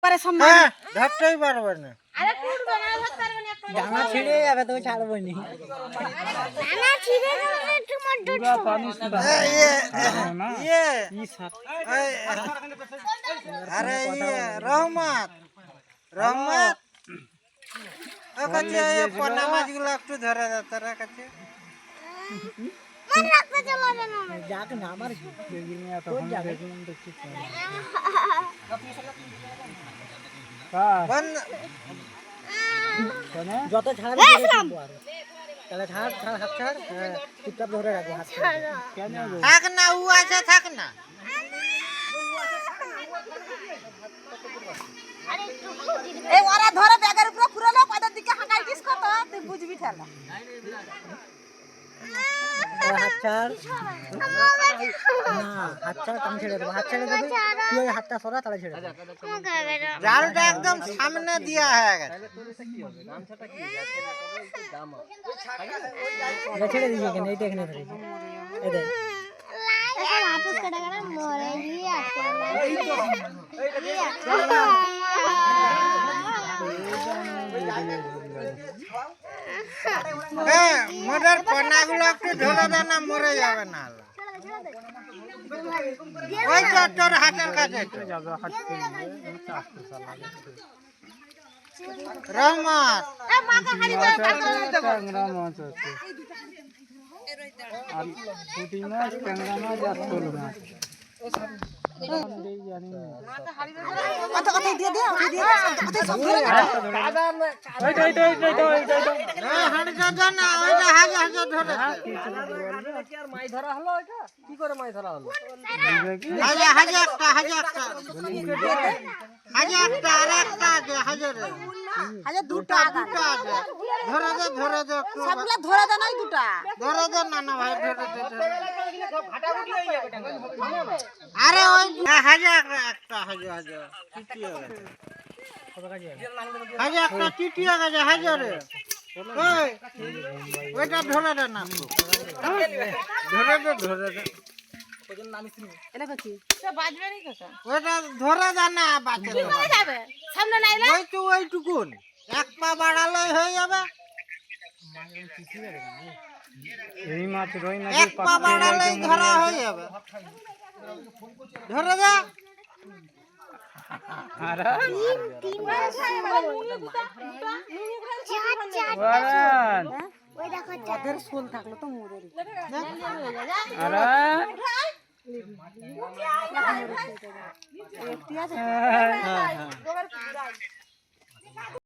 একবারে সম্মান ধরতেই পারবে না। আরে কুড়বে না ধরতে পারবে না একটা ডাঙা ছিঁড়ে যাবে তো ছাড়বো নি না ছিড়ে গেলে একটু মড্ড আরে রহমত রহমত ও কাছে পোনা মাছগুলো একটু ধরে দাও তোরা কাছে। মনে রাখতে চলো না যাক না আমার যত ছাড় তাহলে ছাড় ছাড় হাত ছাড় চুপচাপ ধরে রাখো হাত থাক না ও আছে থাক না। এই ওরা ধরে ব্যাগের উপরে পুরো লোক ওদের দিকে হাঁকাইতিস কত তুই বুঝবি ঠেলা হাত ছাড় না হাত ছাড় আমি ছেড়ে দেবো হাত ছেড়ে দেবে তুই হাতটা সরা তাহলে ছেড়ে দেবো জালটা একদম সামনে দিয়া হয়ে গেছে। ছেড়ে দিবি এখানে এইটা এখানে ধরে এই দেখ মোদের পোনাগুলো একটু ধরে দে না মরে যাবে না। ওই তো তোর হাতের কাছে রহমত ধরে দে নাই দুটা ধরে দে না না ভাই ধরে দে। আরে ওই হাজার একটা হাজার হাজার হাজার একটা টিটিয়া গেছে হাজারে ওইটা ধরে দে না ধরে দে ধরে দে ওইটা ধরে দে না বাচ্চা সামনে নাইলে ওই তো ওইটুকুন এক পা বাড়ালে হয়ে যাবে। এই মাছ রই না এক পা বাড়ালেই ধরা হয়ে যাবে। ধরে দে ওদের শোল থাকলো তো মোদের আরে